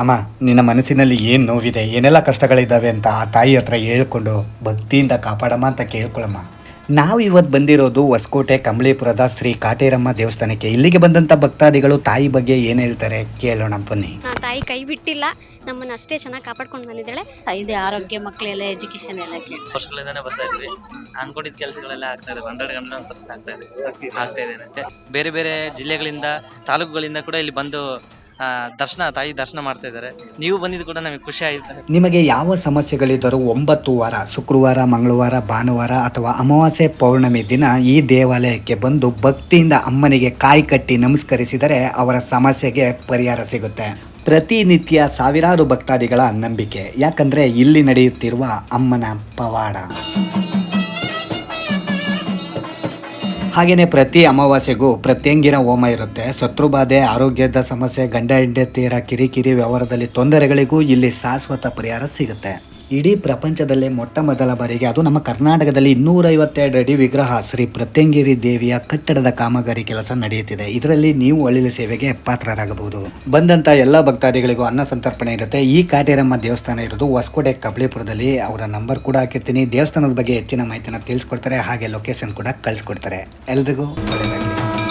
ಅಮ್ಮ, ನಿನ್ನ ಮನಸ್ಸಿನಲ್ಲಿ ಏನು ನೋವಿದೆ, ಏನೆಲ್ಲ ಕಷ್ಟಗಳಿದ್ದಾವೆ ಅಂತ ಆ ತಾಯಿ ಹತ್ರ ಹೇಳ್ಕೊಂಡು ಭಕ್ತಿಯಿಂದ ಕಾಪಾಡಮ್ಮ ಅಂತ ಕೇಳ್ಕೊಳಮ್ಮ. ನಾವು ಇವತ್ತು ಬಂದಿರೋದು ಹೊಸಕೋಟೆ ಕಂಬಳಿಪುರದ ಶ್ರೀ ಕಾಟೇರಮ್ಮ ದೇವಸ್ಥಾನಕ್ಕೆ. ಇಲ್ಲಿಗೆ ಬಂದಂಥ ಭಕ್ತಾದಿಗಳು ತಾಯಿ ಬಗ್ಗೆ ಏನು ಹೇಳ್ತಾರೆ ಕೇಳೋಣ ಬನ್ನಿ. ತಾಯಿ ಕೈ ಬಿಟ್ಟಿಲ್ಲ, ನಮ್ಮನ್ನ ಅಷ್ಟೇ ಚೆನ್ನಾಗಿ ಕಾಪಾಡ್ಕೊಂಡು ಬಂದಿದ್ದಾಳೆ. ಇದೆ ಆರೋಗ್ಯ ಮಕ್ಕಳೆಲ್ಲ ಎಜುಕೇಶನ್ ಎಲ್ಲ ವರ್ಷಗಳಿಂದಾನೇ ಬರ್ತಾ ಇದ್ವಿ. ಅನ್ಕೊಂಡಿದ್ದ ಕೆಲಸಗಳೆಲ್ಲ ಆಗ್ತಾ ಇದೆ. 100% ಆಗ್ತಾ ಇದೆ ಅಂತೆ. ಬೇರೆ ಬೇರೆ ಜಿಲ್ಲೆಗಳಿಂದ ತಾಲೂಕುಗಳಿಂದ ಕೂಡ ಇಲ್ಲಿ ಬಂದು ತಾಯಿ ದರ್ಶನ ಮಾಡ್ತಾ ಇದ್ದಾರೆ. ನೀವು ಬಂದಿದ್ದು ಕೂಡ ನಮಗೆ ಖುಷಿ ಆಯ್ತು. ನಿಮಗೆ ಯಾವ ಸಮಸ್ಯೆಗಳಿದ್ದರೂ 9 ವಾರ ಶುಕ್ರವಾರ, ಮಂಗಳವಾರ, ಭಾನುವಾರ ಅಥವಾ ಅಮಾವಾಸ್ಯೆ, ಪೌರ್ಣಮಿ ದಿನ ಈ ದೇವಾಲಯಕ್ಕೆ ಬಂದು ಭಕ್ತಿಯಿಂದ ಅಮ್ಮನಿಗೆ ಕಾಯಿ ಕಟ್ಟಿ ನಮಸ್ಕರಿಸಿದರೆ ಅವರ ಸಮಸ್ಯೆಗೆ ಪರಿಹಾರ ಸಿಗುತ್ತೆ. ಪ್ರತಿನಿತ್ಯ ಸಾವಿರಾರು ಭಕ್ತಾದಿಗಳ ನಂಬಿಕೆ, ಯಾಕಂದರೆ ಇಲ್ಲಿ ನಡೆಯುತ್ತಿರುವ ಅಮ್ಮನ ಪವಾಡ. ಹಾಗೆಯೇ ಪ್ರತಿ ಅಮಾವಾಸ್ಯೆಗೂ ಪ್ರತ್ಯಂಗಿರ ಹೋಮ ಇರುತ್ತೆ. ಶತ್ರುಬಾಧೆ, ಆರೋಗ್ಯದ ಸಮಸ್ಯೆ, ಗಂಡ ಹೆಂಡತಿಯರ ಕಿರಿಕಿರಿ ವ್ಯವಹಾರದಲ್ಲಿ ತೊಂದರೆಗಳಿಗೂ ಇಲ್ಲಿ ಶಾಶ್ವತ ಪರಿಹಾರ ಸಿಗುತ್ತೆ. ಇಡೀ ಪ್ರಪಂಚದಲ್ಲೇ ಮೊಟ್ಟ ಮೊದಲ ಬಾರಿಗೆ, ಅದು ನಮ್ಮ ಕರ್ನಾಟಕದಲ್ಲಿ 252 ಅಡಿ ವಿಗ್ರಹ ಶ್ರೀ ಪ್ರತ್ಯಂಗಿರಿ ದೇವಿಯ ಕಟ್ಟಡದ ಕಾಮಗಾರಿ ಕೆಲಸ ನಡೆಯುತ್ತಿದೆ. ಇದರಲ್ಲಿ ನೀವು ಒಳ್ಳೆಯ ಸೇವೆಗೆ ಪಾತ್ರರಾಗಬಹುದು. ಬಂದಂಥ ಎಲ್ಲ ಭಕ್ತಾದಿಗಳಿಗೂ ಅನ್ನ ಸಂತರ್ಪಣೆ ಇರುತ್ತೆ. ಈ ಕಾಟೇರಮ್ಮ ದೇವಸ್ಥಾನ ಇರೋದು ಹೊಸಕೋಟೆ ಕಂಬಳಿಪುರದಲ್ಲಿ. ಅವರ ನಂಬರ್ ಕೂಡ ಹಾಕಿರ್ತೀನಿ. ದೇವಸ್ಥಾನದ ಬಗ್ಗೆ ಹೆಚ್ಚಿನ ಮಾಹಿತಿನ ತಿಳಿಸ್ಕೊಡ್ತಾರೆ, ಹಾಗೆ ಲೊಕೇಶನ್ ಕೂಡ ಕಳಿಸ್ಕೊಡ್ತಾರೆ. ಎಲ್ರಿಗೂ ಒಳ್ಳೆಯದಾಗಲಿ.